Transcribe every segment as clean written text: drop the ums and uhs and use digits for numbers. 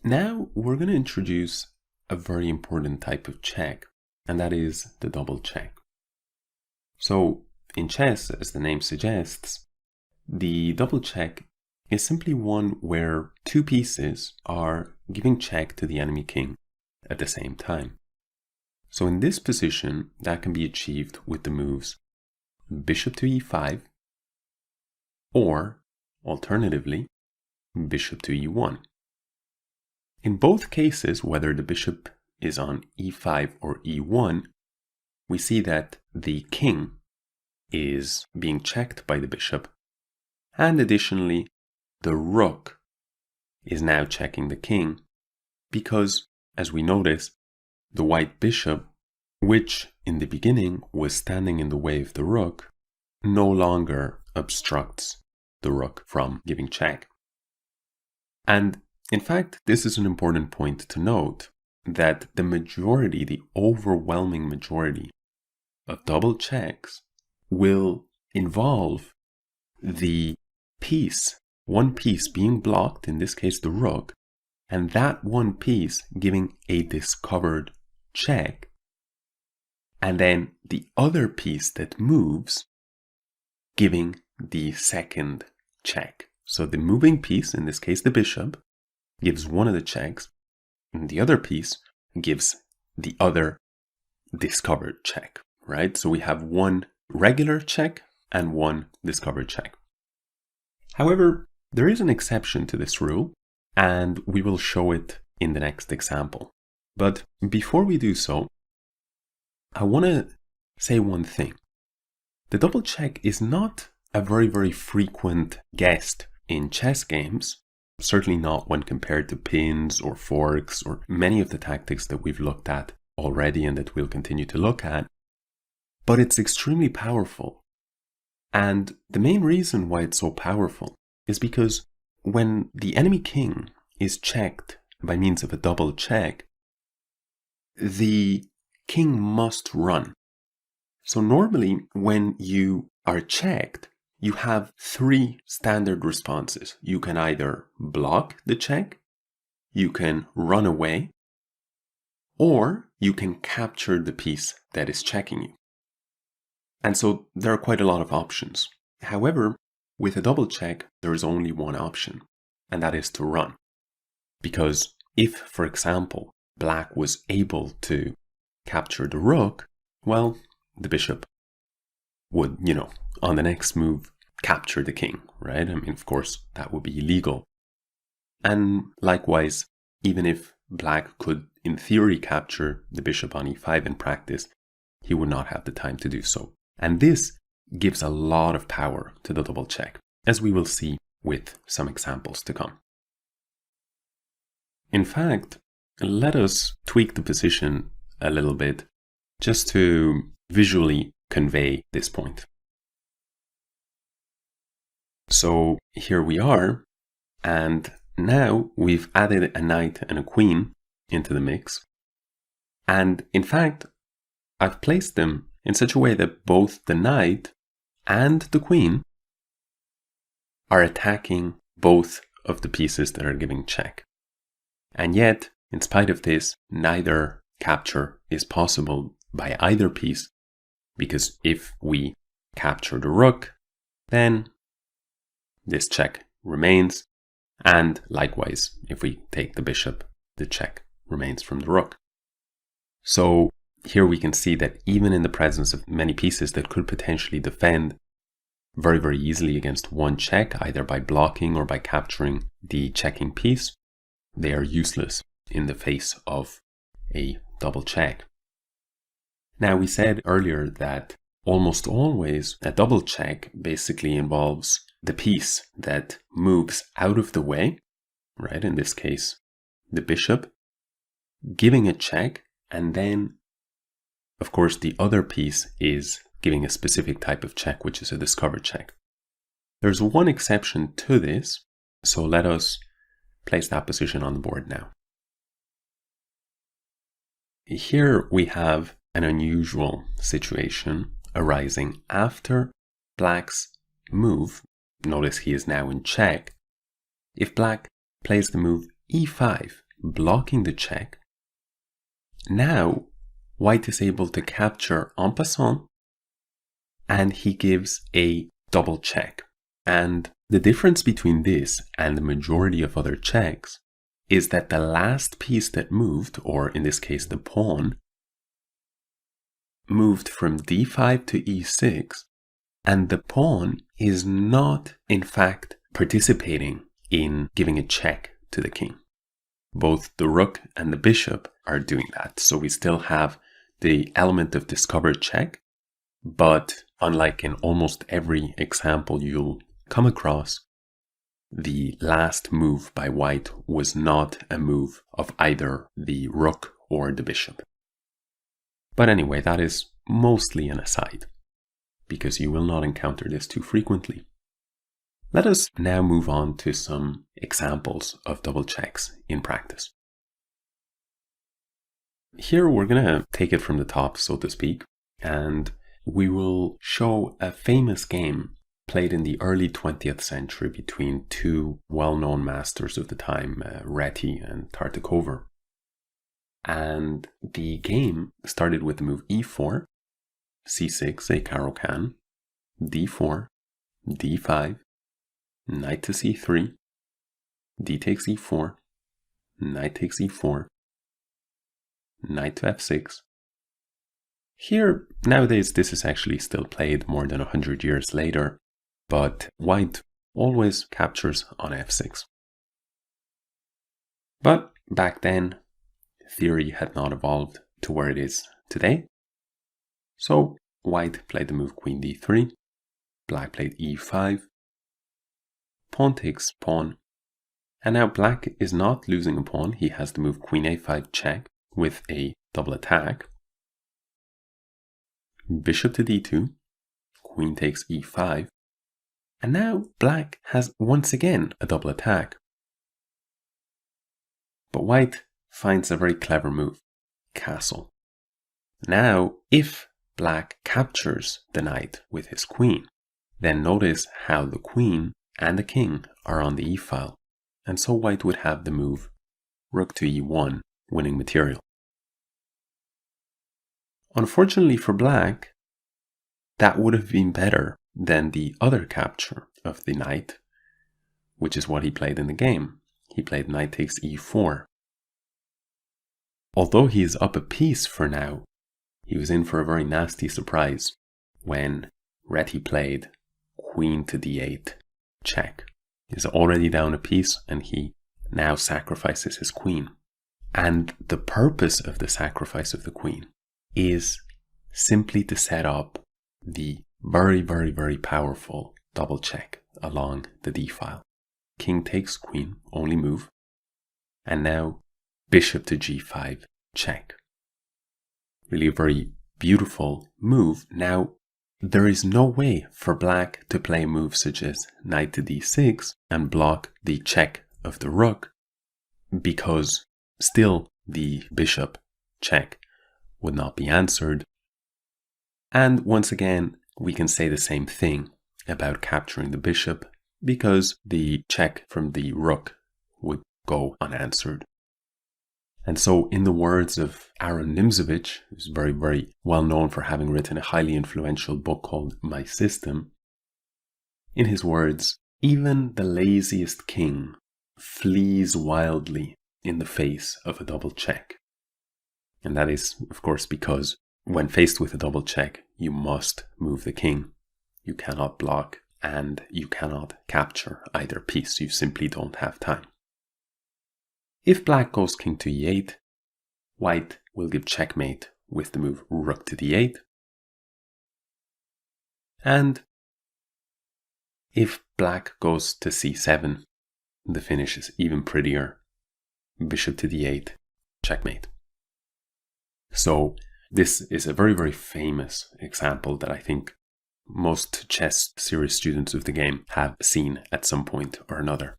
Now we're going to introduce a very important type of check, and that is the double check. So in chess, as the name suggests, the double check is simply one where two pieces are giving check to the enemy king at the same time. So in this position, that can be achieved with the moves bishop to e5, or alternatively, bishop to e1. In both cases, whether the bishop is on e5 or e1, we see that the king is being checked by the bishop, and additionally, the rook is now checking the king, because, as we notice, the white bishop, which in the beginning was standing in the way of the rook, no longer obstructs the rook from giving check. And in fact, this is an important point to note, that the majority, the overwhelming majority of double checks will involve the piece, one piece being blocked, in this case the rook, and that one piece giving a discovered check, and then the other piece that moves giving the second check. So the moving piece, in this case the bishop, gives one of the checks, and the other piece gives the other discovered check, right? So we have one regular check and one discovered check. However, there is an exception to this rule, and we will show it in the next example. But before we do so, I want to say one thing. The double check is not a very frequent guest in chess games, certainly not when compared to pins or forks or many of the tactics that we've looked at already and that we'll continue to look at, but it's extremely powerful. And the main reason why it's so powerful is because when the enemy king is checked by means of a double check, the king must run. So normally when you are checked, you have three standard responses. You can either block the check, you can run away, or you can capture the piece that is checking you. And so there are quite a lot of options. However, with a double check, there is only one option, and that is to run. Because if, for example, black was able to capture the rook, well, the bishop would, on the next move, capture the king, right? I mean, of course, that would be illegal. And likewise, even if black could, in theory, capture the bishop on e5 in practice, he would not have the time to do so. And this gives a lot of power to the double check, as we will see with some examples to come. In fact, let us tweak the position a little bit just to visually convey this point. So here we are, and now we've added a knight and a queen into the mix. And in fact, I've placed them in such a way that both the knight and the queen are attacking both of the pieces that are giving check. And yet, in spite of this, neither capture is possible by either piece, because if we capture the rook, then this check remains, and likewise, if we take the bishop, the check remains from the rook. So here we can see that even in the presence of many pieces that could potentially defend very easily against one check, either by blocking or by capturing the checking piece, they are useless in the face of a double check. Now, we said earlier that almost always a double check basically involves the piece that moves out of the way, right? In this case, the bishop, giving a check, and then, of course, the other piece is giving a specific type of check, which is a discovered check. There's one exception to this, so let us place that position on the board now. Here we have an unusual situation arising after black's move. Notice he is now in check. If black plays the move e5, blocking the check. Now, white is able to capture en passant, and he gives a double check. And the difference between this and the majority of other checks is that the last piece that moved, or in this case the pawn, moved from d5 to e6, and the pawn is not, in fact, participating in giving a check to the king. Both the rook and the bishop are doing that, so we still have the element of discovered check, but unlike in almost every example you'll come across, the last move by white was not a move of either the rook or the bishop. But anyway, that is mostly an aside, because you will not encounter this too frequently. Let us now move on to some examples of double checks in practice. Here we're going to take it from the top, so to speak, and we will show a famous game played in the early 20th century between two well-known masters of the time, Reti and Tartakower. And the game started with the move e4, c6, a caro-can, d4, d5, knight to c3, d takes e4, knight takes e4, knight to f6. Here, nowadays, this is actually still played more than 100 years later, but white always captures on f6. But back then, theory had not evolved to where it is today. So white played the move queen d3, black played e5, pawn takes pawn, and now black is not losing a pawn. He has the move queen a5 check with a double attack. Bishop to d2, queen takes e5, and now black has once again a double attack. But white finds a very clever move, castle. Now, if black captures the knight with his queen, then notice how the queen and the king are on the e-file, and so white would have the move rook to e1, winning material. Unfortunately for black, that would have been better than the other capture of the knight, which is what he played in the game. He played knight takes e4. Although he is up a piece for now, he was in for a very nasty surprise when Reti played queen to d8 check. He's already down a piece and he now sacrifices his queen. And the purpose of the sacrifice of the queen is simply to set up the very, very, very powerful double check along the d-file. King takes queen, only move. And now bishop to g5 check. Really a very beautiful move. Now, there is no way for black to play moves such as knight to d6 and block the check of the rook, because still the bishop check would not be answered. And once again, we can say the same thing about capturing the bishop, because the check from the rook would go unanswered. And so, in the words of Aaron Nimzowitsch, who's very, very well known for having written a highly influential book called My System, in his words, even the laziest king flees wildly in the face of a double check. And that is, of course, because when faced with a double check, you must move the king. You cannot block and you cannot capture either piece. You simply don't have time. If black goes king to e8, white will give checkmate with the move rook to d8. And if black goes to c7, the finish is even prettier. Bishop to d8, checkmate. So this is a very, very famous example that I think most chess serious students of the game have seen at some point or another.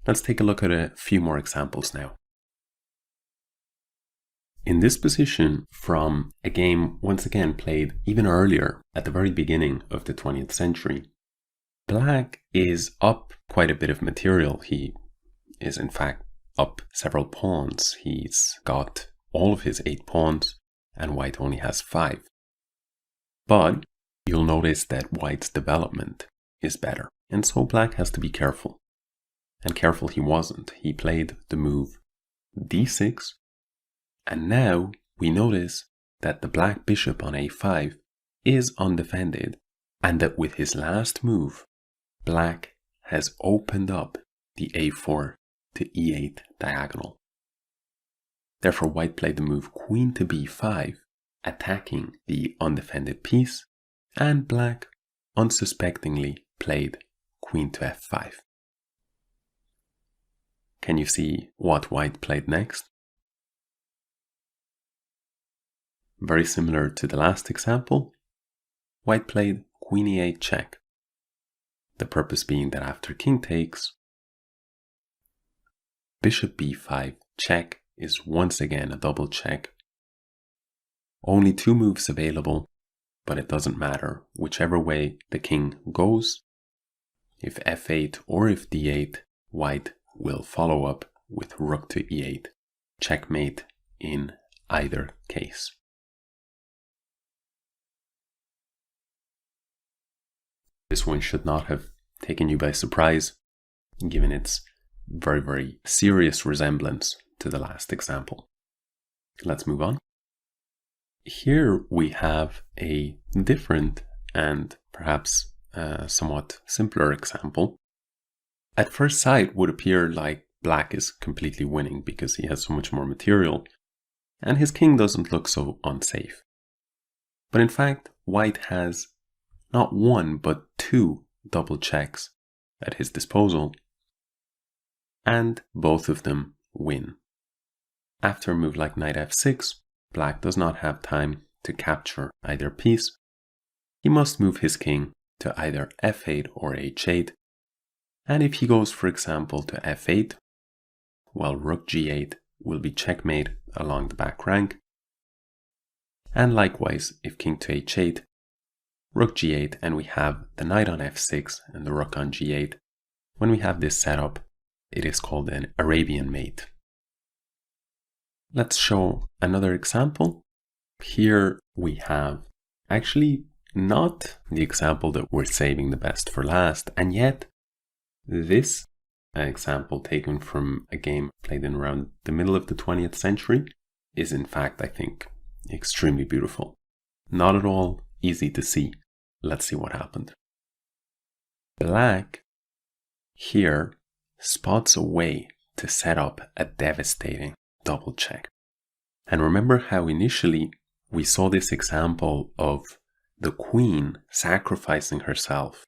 Let's take a look at a few more examples now. In this position from a game once again played even earlier at the very beginning of the 20th century, black is up quite a bit of material. He is in fact up several pawns. He's got all of his 8 pawns, and white only has 5. But you'll notice that white's development is better, and so black has to be careful. And careful he wasn't. He played the move d6, and now we notice that the black bishop on a5 is undefended, and that with his last move, black has opened up the a4 to e8 diagonal. Therefore, white played the move queen to b5, attacking the undefended piece, and black unsuspectingly played queen to f5. Can you see what white played next? Very similar to the last example, white played queen e8 check. The purpose being that after king takes, bishop b5 check is once again a double check. Only 2 moves available, but it doesn't matter whichever way the king goes. If f8 or if d8, white will follow up with rook to e8, checkmate in either case. This one should not have taken you by surprise, given its very, very serious resemblance to the last example. Let's move on. Here we have a different and perhaps somewhat simpler example. At first sight would appear like black is completely winning because he has so much more material, and his king doesn't look so unsafe. But in fact, white has not 1 but 2 double checks at his disposal, and both of them win. After a move like knight f6, black does not have time to capture either piece. He must move his king to either f8 or h8, and if he goes, for example, to f8, well, rook g8 will be checkmate along the back rank, and likewise, if king to h8, rook g8, and we have the knight on f6 and the rook on g8. When we have this setup, it is called an Arabian mate. Let's show another example. Here we have actually not the example that we're saving the best for last, and yet this example taken from a game played in around the middle of the 20th century is in fact, I think, extremely beautiful. Not at all easy to see. Let's see what happened. Black here spots a way to set up a devastating double check. And remember how initially we saw this example of the queen sacrificing herself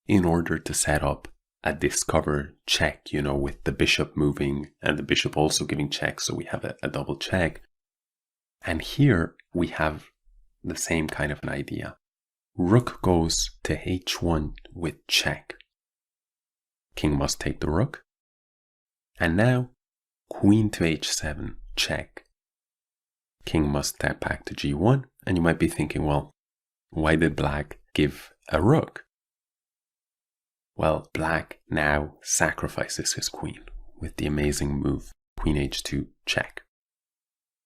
in order to set up a discover check, with the bishop moving and the bishop also giving check, so we have a double check. And here we have the same kind of an idea. Rook goes to h1 with check. King must take the rook. And now queen to h7 check. King must step back to g1, and you might be thinking, well, why did black give a rook? Well, black now sacrifices his queen with the amazing move queen h2 check.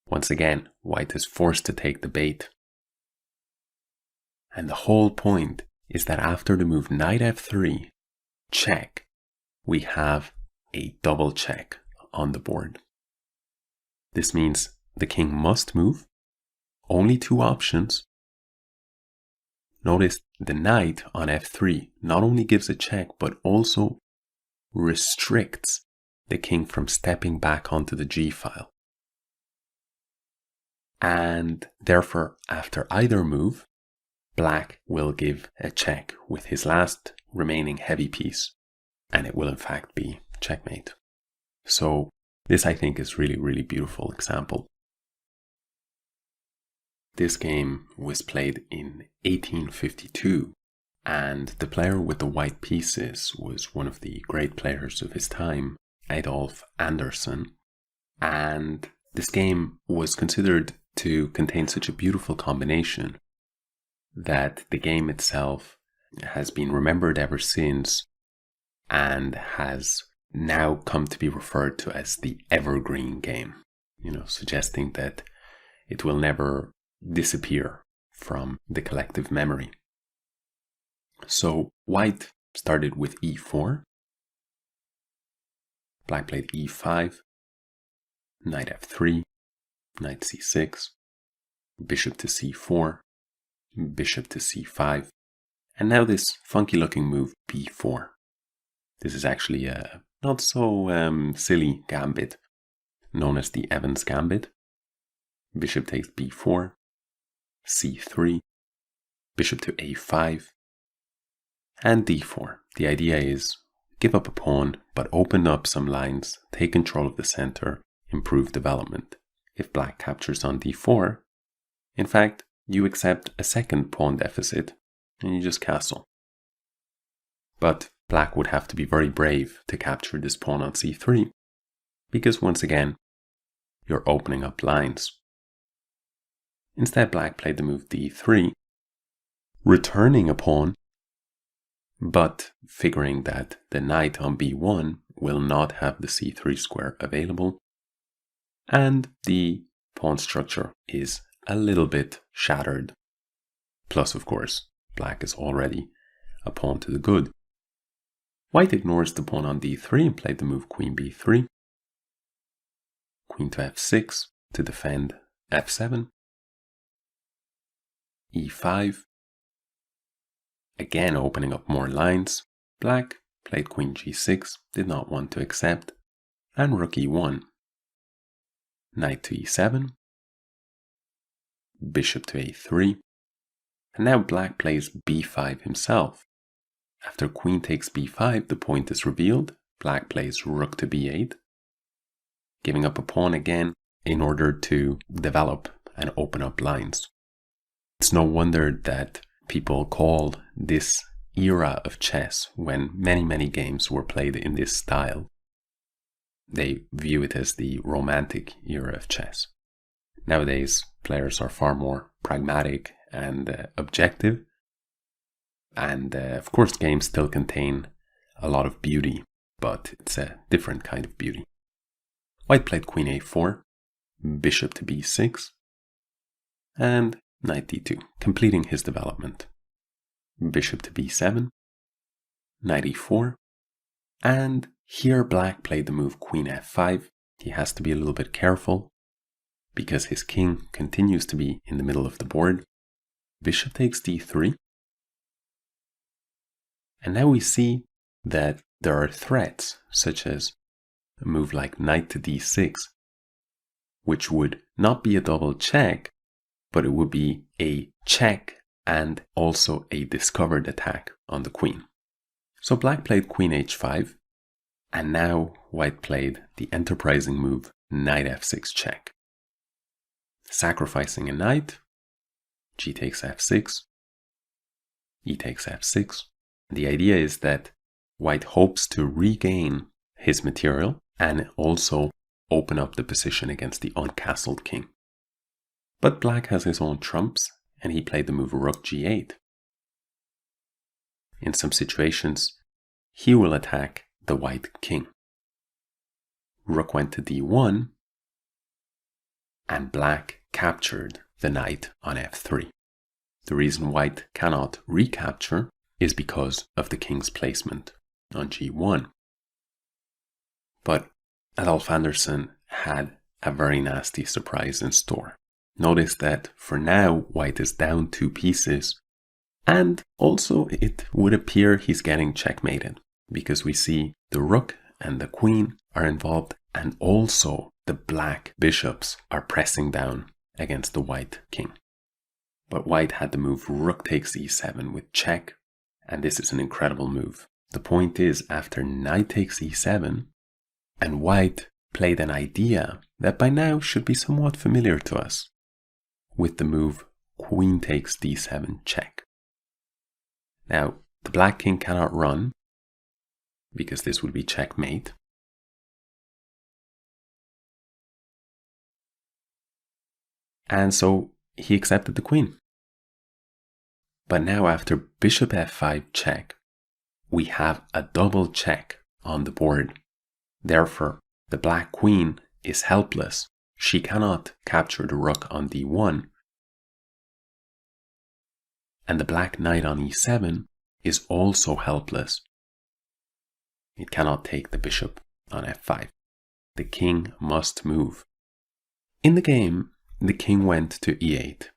Once again, white is forced to take the bait. And the whole point is that after the move knight f3 check, we have a double check on the board. This means the king must move. Only 2 options. Notice the knight on f3 not only gives a check, but also restricts the king from stepping back onto the g file. And therefore, after either move, black will give a check with his last remaining heavy piece, and it will in fact be checkmate. So this, I think, is really, really beautiful example. This game was played in 1852, and the player with the white pieces was one of the great players of his time, Adolf Anderssen. And this game was considered to contain such a beautiful combination that the game itself has been remembered ever since and has now come to be referred to as the evergreen game, suggesting that it will never disappear from the collective memory. So white started with e4, black played e5, knight f3, knight c6, bishop to c4, bishop to c5, and now this funky looking move b4. This is actually a not so silly gambit known as the Evans gambit. Bishop takes b4, c3, bishop to a5, and d4. The idea is give up a pawn, but open up some lines, take control of the center, improve development. If black captures on d4, in fact, you accept a second pawn deficit and you just castle. But black would have to be very brave to capture this pawn on c3, because once again, you're opening up lines. Instead, black played the move d3, returning a pawn, but figuring that the knight on b1 will not have the c3 square available, and the pawn structure is a little bit shattered. Plus, of course, black is already a pawn to the good. White ignores the pawn on d3 and played the move queen b3, queen to f6 to defend f7, e5, again opening up more lines. Black played queen g6, did not want to accept, and rook e1, knight to e7, bishop to a3, and now black plays b5 himself. After queen takes b5, the point is revealed. Black plays rook to b8, giving up a pawn again in order to develop and open up lines. It's no wonder that people call this era of chess, when many games were played in this style, they view it as the romantic era of chess. Nowadays, players are far more pragmatic and objective. And of course, games still contain a lot of beauty, but it's a different kind of beauty. White played queen a4, bishop to b6, and knight d2, completing his development. Bishop to b7, knight e4, and here black played the move queen f5. He has to be a little bit careful because his king continues to be in the middle of the board. Bishop takes d3. And now we see that there are threats, such as a move like knight to d6, which would not be a double check, but it would be a check and also a discovered attack on the queen. So black played queen h5, and now white played the enterprising move knight f6 check. Sacrificing a knight, g takes f6, e takes f6. The idea is that white hopes to regain his material and also open up the position against the uncastled king. But black has his own trumps, and he played the move rook g8. In some situations, he will attack the white king. Rook went to d1, and black captured the knight on f3. The reason white cannot recapture is because of the king's placement on g1. But Adolf Anderssen had a very nasty surprise in store. Notice that for now, white is down 2 pieces, and also it would appear he's getting checkmated, because we see the rook and the queen are involved, and also the black bishops are pressing down against the white king. But white had the move rook takes e7 with check, and this is an incredible move. The point is, after knight takes e7, and white played an idea that by now should be somewhat familiar to us, with the move queen takes d7 check. Now, the black king cannot run, because this would be checkmate. And so he accepted the queen. But now after bishop f5 check, we have a double check on the board Therefore, the black queen is helpless. She cannot capture the rook on d1. And the black knight on e7 is also helpless. It cannot take the bishop on f5. The king must move. In the game, the king went to e8.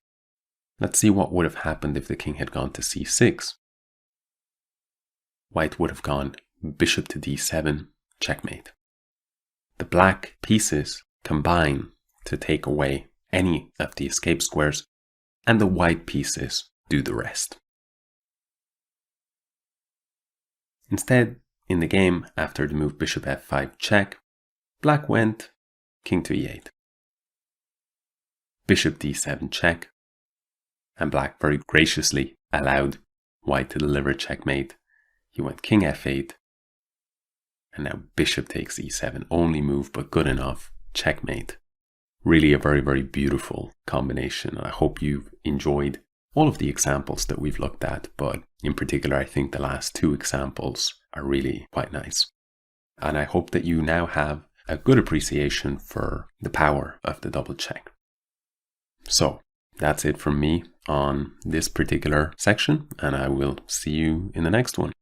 Let's see what would have happened if the king had gone to c6. White would have gone bishop to d7, checkmate. The black pieces combine to take away any of the escape squares, and the white pieces do the rest. Instead, in the game, after the move bishop f5 check, black went king to e8. Bishop d7 check, and black very graciously allowed white to deliver checkmate. He went king f8, and now bishop takes e7, only move but good enough, checkmate. Really a very, very beautiful combination. I hope you've enjoyed all of the examples that we've looked at, but in particular, I think the last two examples are really quite nice. And I hope that you now have a good appreciation for the power of the double check. So that's it from me on this particular section, and I will see you in the next one.